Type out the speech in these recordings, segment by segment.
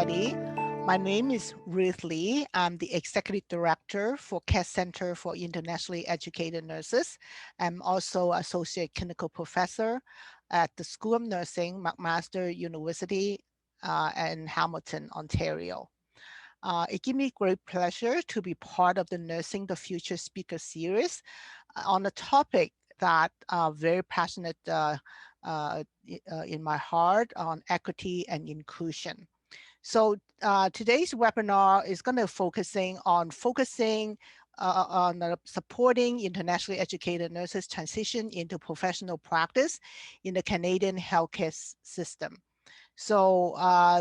everybody. My name is Ruth Lee. I'm the Executive Director for CARE Center for Internationally Educated Nurses. I'm also Associate Clinical Professor at the School of Nursing, McMaster University in Hamilton, Ontario. It gives me great pleasure to be part of the Nursing the Future speaker series on a topic that very passionate in my heart on equity and inclusion. So today's webinar is going to focusing on supporting internationally educated nurses transition into professional practice in the Canadian healthcare system. So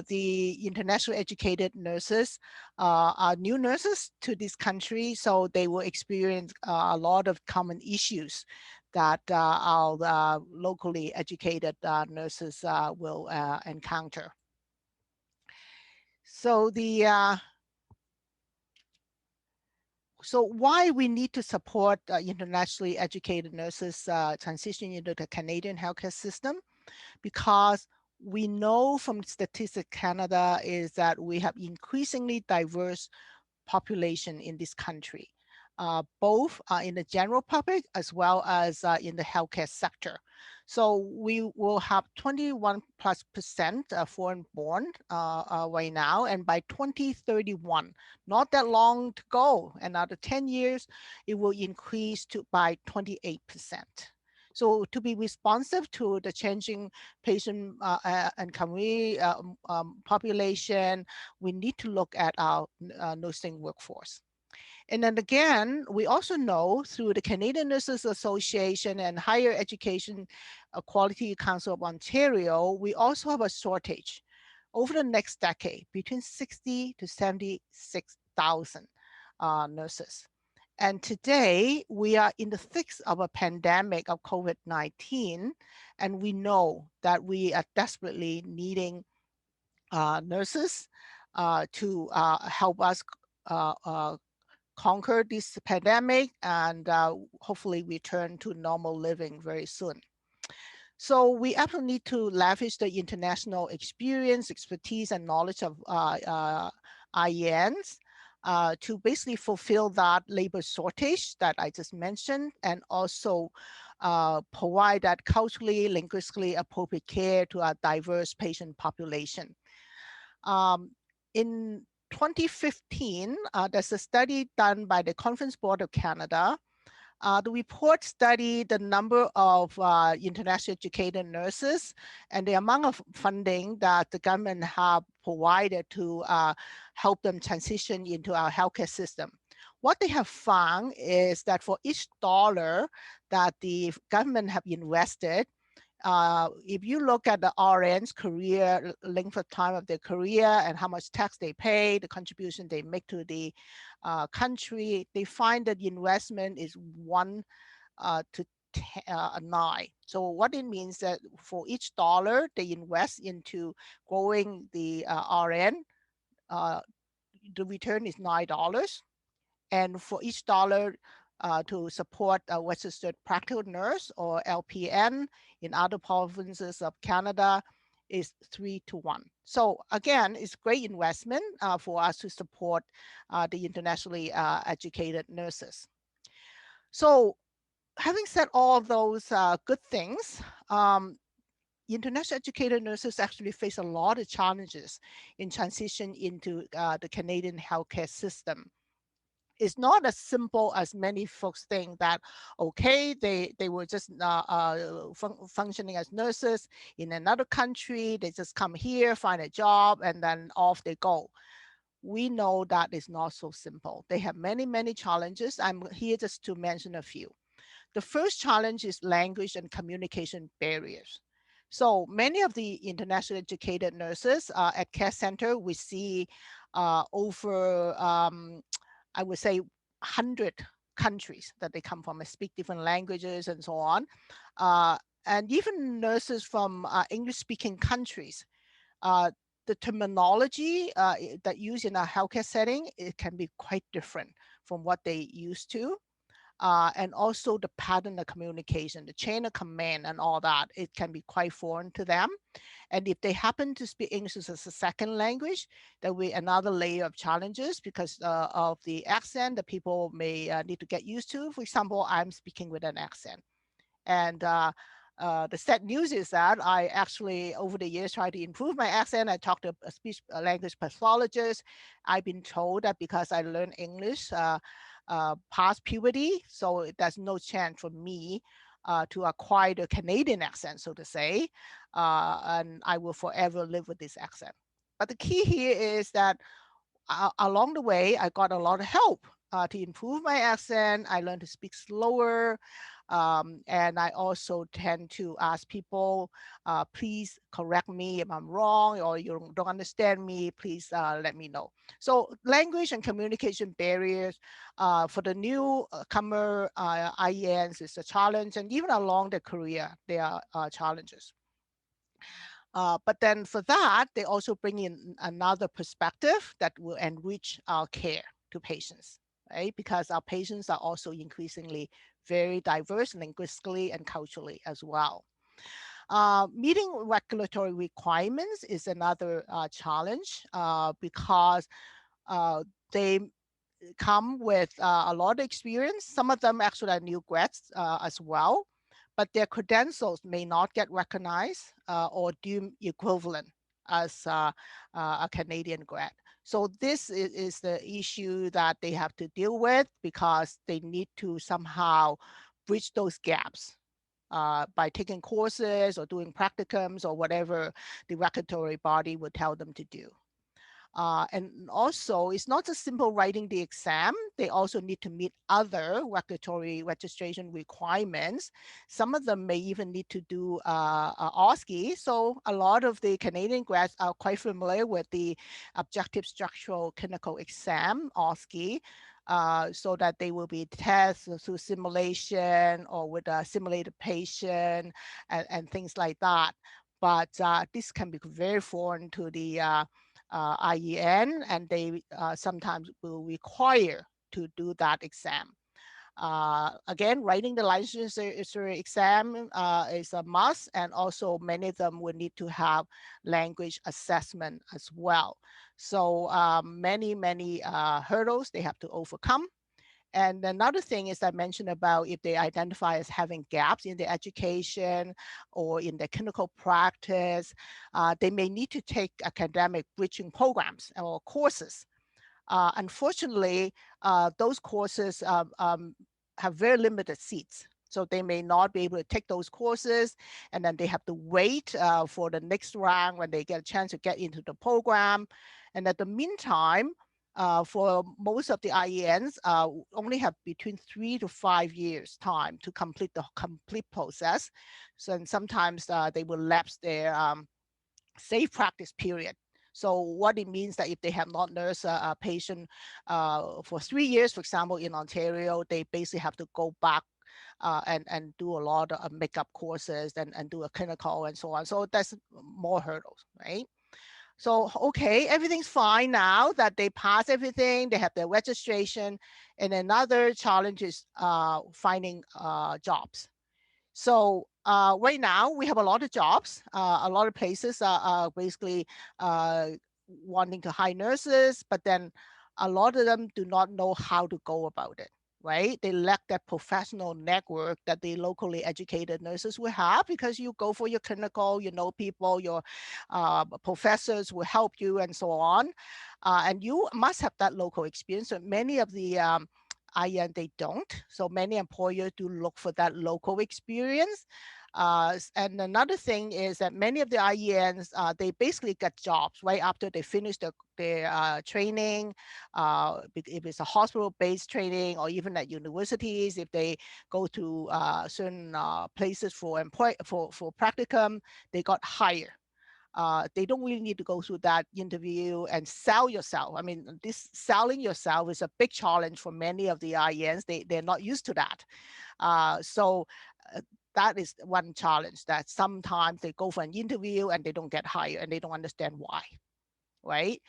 the internationally educated nurses are new nurses to this country, so they will experience a lot of common issues that our locally educated nurses will encounter. So so why we need to support internationally educated nurses transition into the Canadian healthcare system? Because we know from Statistics Canada is that we have increasingly diverse population in this country, both in the general public as well as in the healthcare sector. So we will have 21+% foreign born right now, and by 2031, not that long to go, another 10 years, it will increase to by 28%. So to be responsive to the changing patient and community population, we need to look at our nursing workforce. And then again, we also know through the Canadian Nurses Association and Higher Education Quality Council of Ontario, we also have a shortage over the next decade between 60 to 76,000 nurses. And today we are in the thick of a pandemic of COVID-19, and we know that we are desperately needing nurses to help us conquer this pandemic and hopefully return to normal living very soon. So we absolutely need to leverage the international experience, expertise, and knowledge of IENs to basically fulfill that labor shortage that I just mentioned, and also provide that culturally, linguistically appropriate care to a diverse patient population. In 2015, there's a study done by the Conference Board of Canada. The report studied the number of internationally educated nurses and the amount of funding that the government have provided to help them transition into our healthcare system. What they have found is that for each dollar that the government have invested, if you look at the RN's career, length of time of their career and how much tax they pay, the contribution they make to the country, they find that the investment is 1 to 9. So what it means that for each dollar they invest into growing the RN, the return is $9. And for each dollar to support a registered practical nurse or LPN in other provinces of Canada is 3 to 1. So again, it's great investment for us to support the internationally educated nurses. So having said all those good things, international educated nurses actually face a lot of challenges in transition into the Canadian healthcare system. It's not as simple as many folks think that, okay, they were just functioning as nurses in another country. They just come here, find a job, and then off they go. We know that is not so simple. They have many, many challenges. I'm here just to mention a few. The first challenge is language and communication barriers. So many of the internationally educated nurses at CARE Center, we see over I would say 100 countries that they come from, speak different languages and so on. And even nurses from English-speaking countries, the terminology that used in a healthcare setting, it can be quite different from what they used to. and also the pattern of communication, the chain of command and all that, it can be quite foreign to them. And if they happen to speak English as a second language, there will be another layer of challenges because of the accent that people may need to get used to. For example, I'm speaking with an accent. And the sad news is that I actually, over the years, tried to improve my accent. I talked to a speech language pathologist. I've been told that because I learned English past puberty, so there's no chance for me to acquire the Canadian accent, so to say, and I will forever live with this accent. But the key here is that along the way, I got a lot of help to improve my accent. I learned to speak slower. And I also tend to ask people, please correct me if I'm wrong or you don't understand me, please let me know. So language and communication barriers for the newcomer IENs is a challenge, and even along the career, there are challenges. But then for that, they also bring in another perspective that will enrich our care to patients, right? Because our patients are also increasingly very diverse linguistically and culturally as well. Meeting regulatory requirements is another challenge because they come with a lot of experience. Some of them actually are new grads as well, but their credentials may not get recognized or deemed equivalent as a Canadian grad. So this is the issue that they have to deal with because they need to somehow bridge those gaps by taking courses or doing practicums or whatever the regulatory body would tell them to do. And also, it's not just simple writing the exam. They also need to meet other regulatory registration requirements. Some of them may even need to do OSCE. So a lot of the Canadian grads are quite familiar with the Objective Structural Clinical Exam, OSCE, so that they will be tested through simulation or with a simulated patient and things like that. But this can be very foreign to the IEN, and they sometimes will require to do that exam. Again, writing the licensure exam is a must, and also many of them will need to have language assessment as well. So many hurdles they have to overcome. And another thing is I mentioned about if they identify as having gaps in their education or in their clinical practice, they may need to take academic bridging programs or courses. Unfortunately, those courses have very limited seats. So they may not be able to take those courses, and then they have to wait for the next round when they get a chance to get into the program. And at the meantime, for most of the IENs, only have between 3 to 5 years time to complete the complete process. So and sometimes they will lapse their safe practice period. So what it means that if they have not nursed a patient for 3 years, for example, in Ontario, they basically have to go back and do a lot of makeup courses and do a clinical and so on. So that's more hurdles, right? So, okay, everything's fine now that they pass everything, they have their registration, and another challenge is finding jobs. So right now we have a lot of jobs. A lot of places are basically wanting to hire nurses, but then a lot of them do not know how to go about it, right? They lack that professional network that the locally educated nurses will have because you go for your clinical, you know people, your professors will help you and so on. And you must have that local experience. So many of the IEN, they don't. So many employers do look for that local experience. And another thing is that many of the IENs, they basically get jobs right after they finish their training. If it's a hospital-based training or even at universities, if they go to certain places for practicum, they got hired. They don't really need to go through that interview and sell yourself. I mean, this selling yourself is a big challenge for many of the IENs. They're not used to that. So that is one challenge, that sometimes they go for an interview and they don't get hired and they don't understand why, right?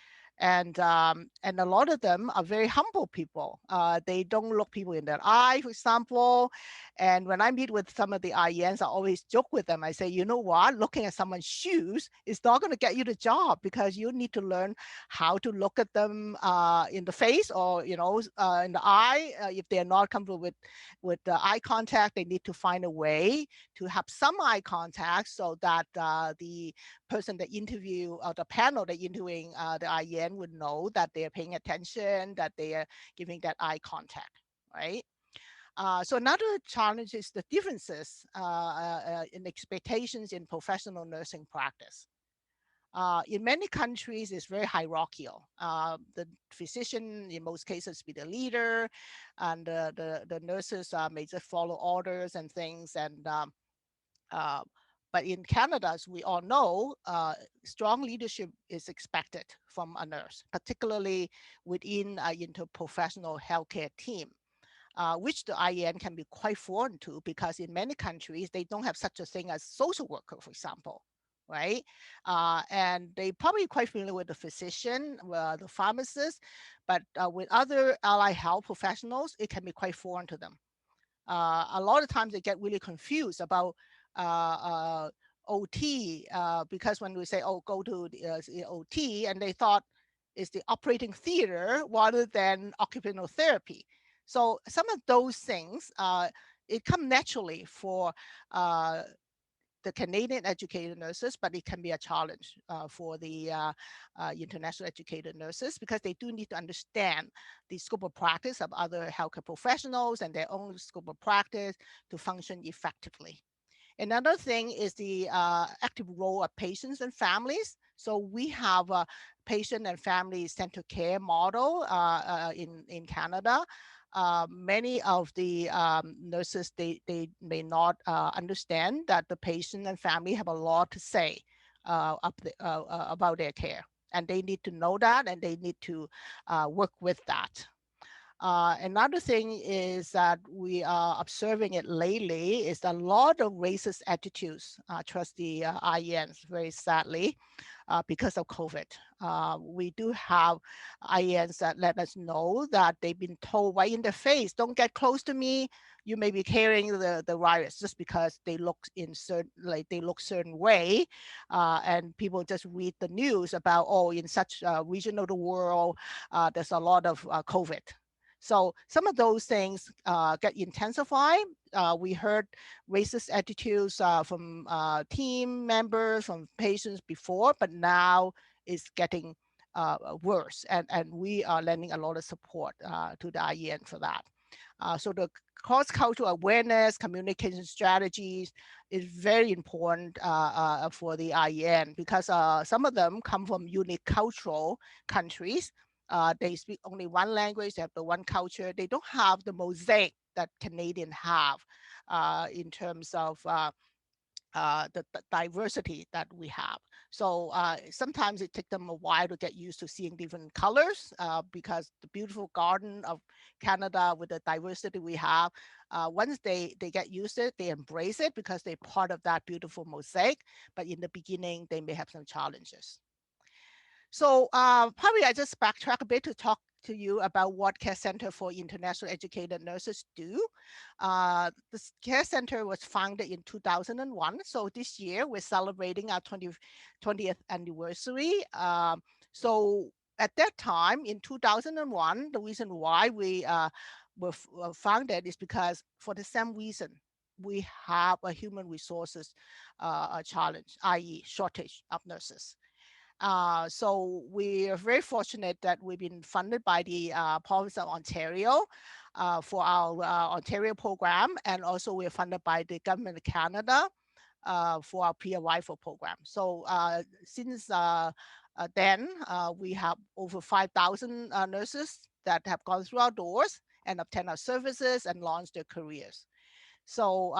And a lot of them are very humble people. They don't look people in their eye, for example. And when I meet with some of the IENs, I always joke with them. I say, you know what, looking at someone's shoes is not going to get you the job, because you need to learn how to look at them in the face, or in the eye. If they're not comfortable with the eye contact, they need to find a way to have some eye contact, so that the person that interview, or the panel that interviewing the IEN would know that they're paying attention, that they are giving that eye contact, right? So another challenge is the differences in expectations in professional nursing practice. In many countries, it's very hierarchical. The physician, in most cases, be the leader, and the nurses may just follow orders and things. Uh, but in Canada, as we all know, strong leadership is expected from a nurse, particularly within an interprofessional healthcare team. Which the IEN can be quite foreign to, because in many countries, they don't have such a thing as social worker, for example, right? And they probably quite familiar with the physician, the pharmacist, but with other allied health professionals, it can be quite foreign to them. A lot of times they get really confused about OT, because when we say, oh, go to the OT, and they thought it's the operating theater rather than occupational therapy. So some of those things, it come naturally for the Canadian educated nurses, but it can be a challenge for the international educated nurses, because they do need to understand the scope of practice of other healthcare professionals and their own scope of practice to function effectively. Another thing is the active role of patients and families. So we have a patient and family centered care model in Canada. Many of the nurses, they may not understand that the patient and family have a lot to say about their care. And they need to know that, and they need to work with that. Another thing is that we are observing it lately is a lot of racist attitudes towards the IENs, very sadly, because of COVID. We do have IENs that let us know that they've been told right in the face, don't get close to me. You may be carrying the virus, just because they look in certain, like they look certain way. And people just read the news about, oh, in such a region of the world, there's a lot of COVID. So some of those things get intensified. We heard racist attitudes from team members, from patients before, but now it's getting worse. And we are lending a lot of support to the IEN for that. So the cross-cultural awareness, communication strategies is very important for the IEN, because some of them come from unique cultural countries. They speak only one language, they have the one culture. They don't have the mosaic that Canadians have in terms of the diversity that we have. So sometimes it takes them a while to get used to seeing different colors, because the beautiful garden of Canada with the diversity we have, once they get used to it, they embrace it because they're part of that beautiful mosaic. But in the beginning, they may have some challenges. So probably I just backtrack a bit to talk to you about what Care Center for International Educated Nurses do. This Care Center was founded in 2001. So this year we're celebrating our 20th anniversary. So at that time in 2001, the reason why we were founded is because for the same reason, we have a human resources challenge, i.e. shortage of nurses. So we are very fortunate that we've been funded by the province of Ontario for our Ontario program, and also we're funded by the government of Canada for our pre-arrival program. So since then, we have over 5,000 nurses that have gone through our doors and obtained our services and launched their careers. So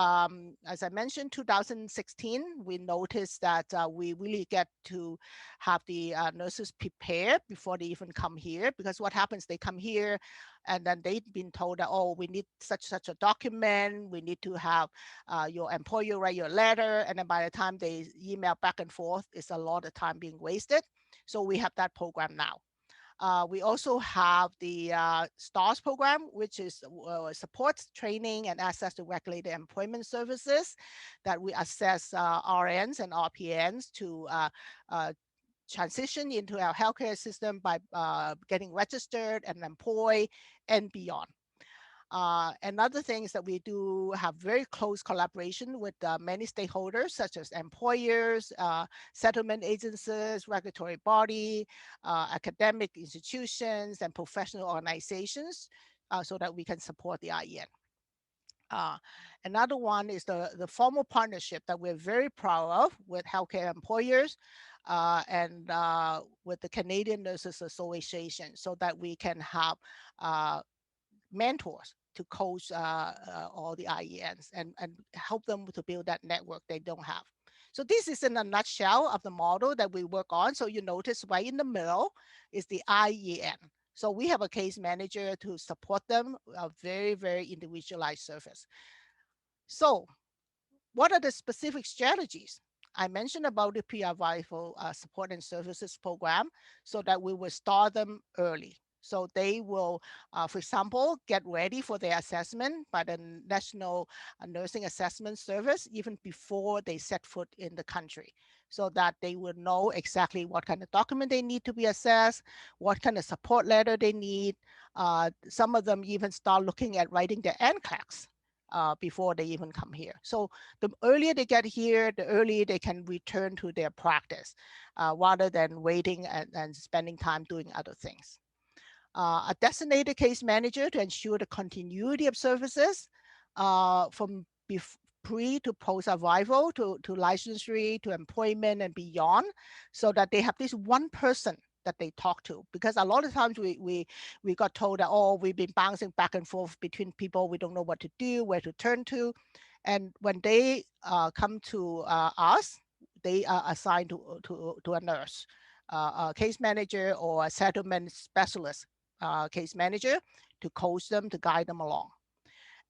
as I mentioned, 2016, we noticed that we really get to have the nurses prepared before they even come here, because what happens, they come here and then they've been told that, oh, we need such a document, we need to have your employer write your letter, and then by the time they email back and forth, it's a lot of time being wasted. So we have that program now. We also have the STARS program, which is supports training and access to regulated employment services that we assess RNs and RPNs to uh, transition into our healthcare system by getting registered and employed and beyond. Another thing is that we do have very close collaboration with many stakeholders, such as employers, settlement agencies, regulatory body, academic institutions, and professional organizations, so that we can support the IEN. Uh, Another one is the formal partnership that we're very proud of with healthcare employers and with the Canadian Nurses Association, so that we can have mentors to coach all the IENs and help them to build that network they don't have. So this is in a nutshell of the model that we work on. So you notice right in the middle is the IEN. So we have a case manager to support them, a very, very individualized service. So what are the specific strategies? I mentioned about the pre-arrival support and services program so that we will start them early. So they will, for example, get ready for their assessment by the National Nursing Assessment Service even before they set foot in the country, so that they will know exactly what kind of document they need to be assessed, what kind of support letter they need. Some of them even start looking at writing their NCLEX before they even come here. So the earlier they get here, the earlier they can return to their practice rather than waiting and spending time doing other things. A designated case manager to ensure the continuity of services from pre to post arrival to licensure to employment and beyond, so that they have this one person that they talk to. Because a lot of times we got told that, oh, we've been bouncing back and forth between people, we don't know what to do, where to turn to. And when they come to us, they are assigned to a nurse, a case manager, or a settlement specialist case manager to coach them, to guide them along.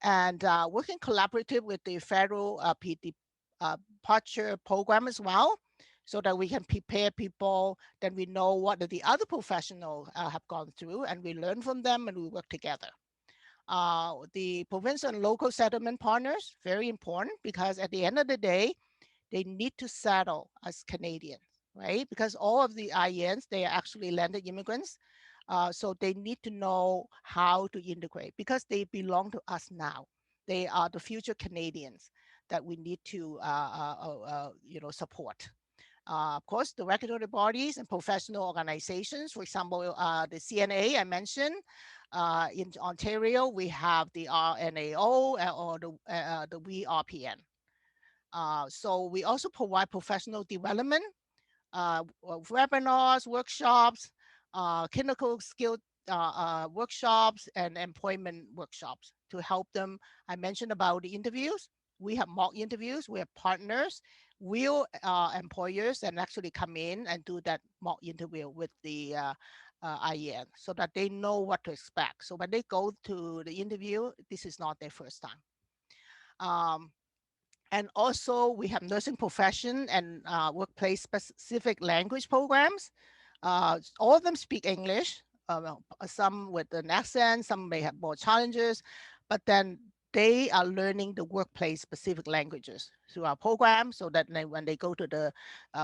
And working collaborative with the federal PD departure program as well, so that we can prepare people, then we know what the other professionals have gone through, and we learn from them and we work together. The provincial and local settlement partners, very important, because at the end of the day, they need to settle as Canadians, right? Because all of the IENs, they are actually landed immigrants. So they need to know how to integrate because they belong to us now. They are the future Canadians that we need to, support. Of course, the regulatory bodies and professional organizations, for example, the CNA I mentioned, in Ontario, we have the RNAO or the WeRPN. So we also provide professional development, webinars, workshops, clinical skill workshops, and employment workshops to help them. I mentioned about the interviews. We have mock interviews. We have partners, real employers, and actually come in and do that mock interview with the IEN so that they know what to expect. So when they go to the interview, this is not their first time. And also we have nursing profession and workplace specific language programs. All of them speak English, some with an accent, some may have more challenges, but then they are learning the workplace specific languages through our program so that when they go to the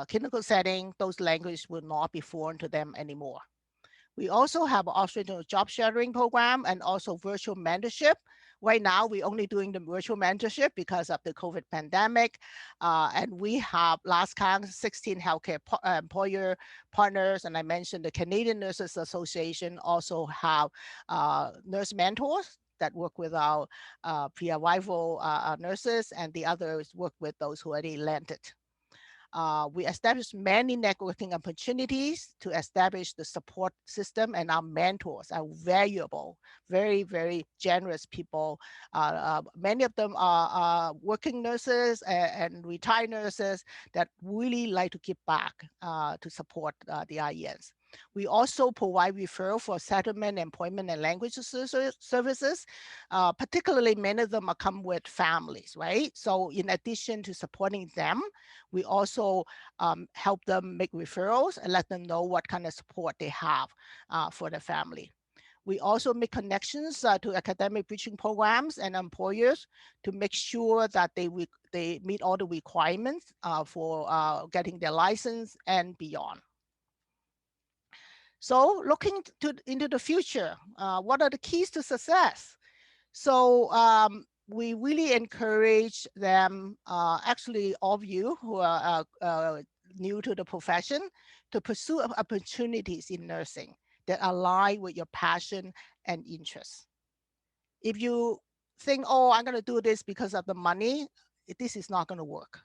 clinical setting, those languages will not be foreign to them anymore. We also have an Australian job sharing program and also virtual mentorship. Right now, we're only doing the virtual mentorship because of the COVID pandemic. And we have last count 16 healthcare employer partners. And I mentioned the Canadian Nurses Association also have nurse mentors that work with our pre-arrival nurses, and the others work with those who already landed. We established many networking opportunities to establish the support system, and our mentors are valuable, very, very generous people. Many of them are working nurses and retired nurses that really like to give back to support the IENs. We also provide referral for settlement, employment, and language services. Particularly, many of them are come with families, right? So in addition to supporting them, we also help them make referrals and let them know what kind of support they have for the family. We also make connections to academic bridging programs and employers to make sure that they meet all the requirements for getting their license and beyond. So looking into the future, what are the keys to success? So we really encourage them, actually all of you who are new to the profession, to pursue opportunities in nursing that align with your passion and interests. If you think, oh, I'm going to do this because of the money, this is not going to work.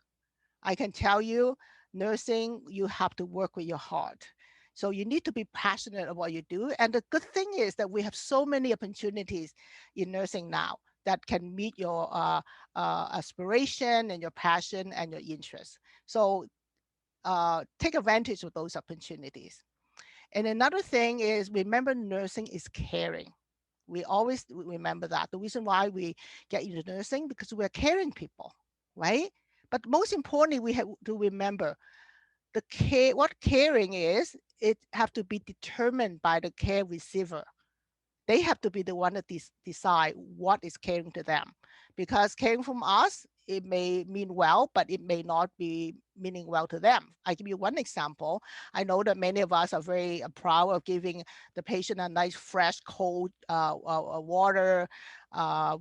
I can tell you, nursing, you have to work with your heart. So you need to be passionate about what you do. And the good thing is that we have so many opportunities in nursing now that can meet your aspiration and your passion and your interest. So take advantage of those opportunities. And another thing is, remember, nursing is caring. We always remember that. The reason why we get into nursing, because we're caring people, right? But most importantly, we have to remember the care, what caring is, it have to be determined by the care receiver. They have to be the one that decide what is caring to them, because caring from us, it may mean well, but it may not be meaning well to them. I give you one example. I know that many of us are very proud of giving the patient a nice fresh cold water,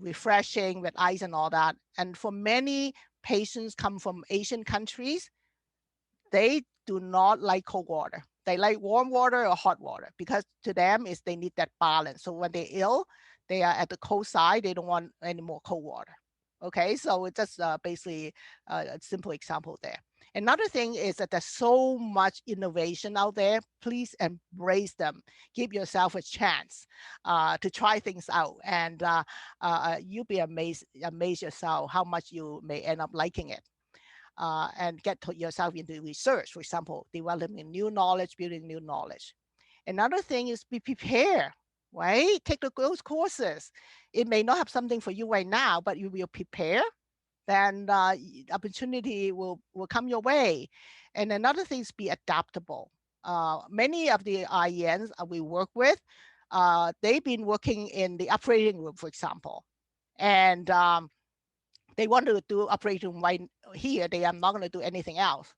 refreshing with ice and all that. And for many patients come from Asian countries, they do not like cold water. They like warm water or hot water, because to them is they need that balance. So when they're ill, they are at the cold side. They don't want any more cold water. Okay, so it's just basically a simple example there. Another thing is that there's so much innovation out there. Please embrace them. Give yourself a chance to try things out, and you'll be amazed yourself how much you may end up liking it. And get yourself into research, for example, developing new knowledge, building new knowledge. Another thing is be prepared, right? Take those courses. It may not have something for you right now, but you will prepare, then opportunity will come your way. And another thing is be adaptable. Many of the IENs we work with, they've been working in the operating room, for example. And they want to do operating right here. They are not going to do anything else.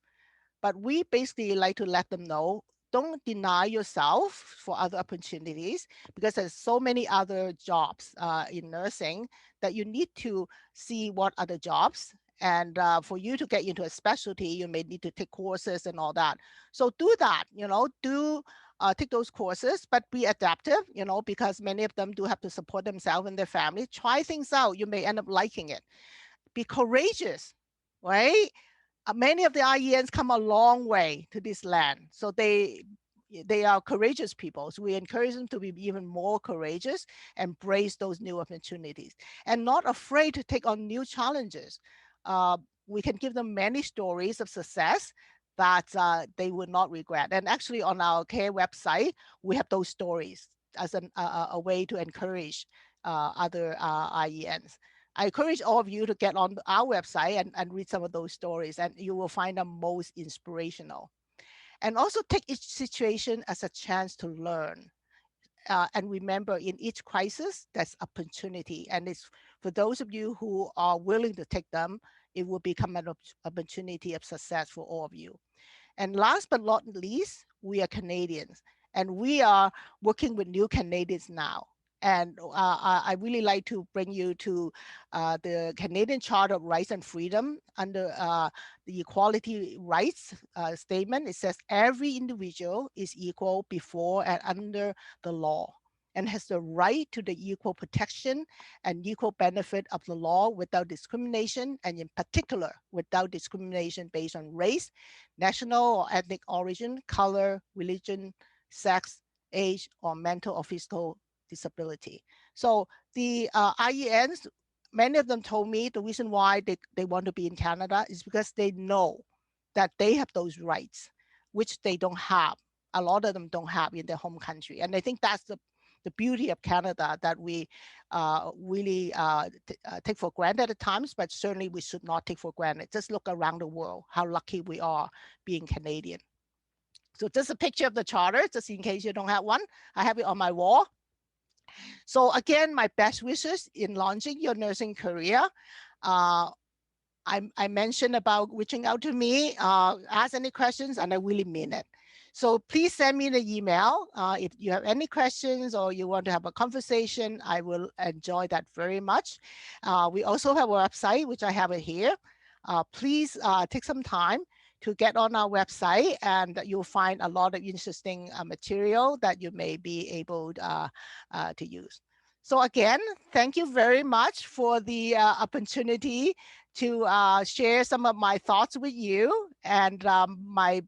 But we basically like to let them know, don't deny yourself for other opportunities, because there's so many other jobs in nursing that you need to see what other jobs. And for you to get into a specialty, you may need to take courses and all that. So do that, take those courses, but be adaptive, because many of them do have to support themselves and their family. Try things out. You may end up liking it. Be courageous, right? Many of the IENs come a long way to this land. So they are courageous people. So we encourage them to be even more courageous, embrace those new opportunities, and not afraid to take on new challenges. We can give them many stories of success that they would not regret. And actually on our care website, we have those stories as a way to encourage other IENs. I encourage all of you to get on our website and read some of those stories, and you will find them most inspirational. And also take each situation as a chance to learn. And remember, in each crisis, there's opportunity. And it's for those of you who are willing to take them, it will become an opportunity of success for all of you. And last but not least, we are Canadians, and we are working with new Canadians now. And I really like to bring you to the Canadian Charter of Rights and Freedom. Under the Equality Rights statement, it says every individual is equal before and under the law, and has the right to the equal protection and equal benefit of the law without discrimination, and in particular, without discrimination based on race, national or ethnic origin, color, religion, sex, age, or mental or physical disability. So the IENs, many of them told me the reason why they want to be in Canada is because they know that they have those rights, which they don't have a lot of them don't have in their home country. And I think that's the beauty of Canada, that we really take for granted at times, but certainly we should not take for granted. Just look around the world, how lucky we are being Canadian. So just a picture of the charter, just in case you don't have one. I have it on my wall. So again, my best wishes in launching your nursing career. Uh, I mentioned about reaching out to me, ask any questions, and I really mean it. So please send me the email. If you have any questions or you want to have a conversation, I will enjoy that very much. We also have a website, which I have it here. Please take some time to get on our website, and you'll find a lot of interesting material that you may be able to use. So again, thank you very much for the opportunity to share some of my thoughts with you, and my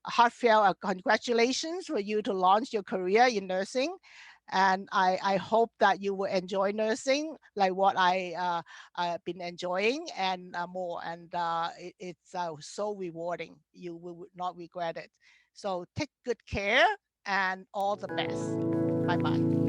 heartfelt congratulations for you to launch your career in nursing. And I hope that you will enjoy nursing like what I've been enjoying, and more. And it's so rewarding. You will not regret it. So take good care and all the best. Bye-bye.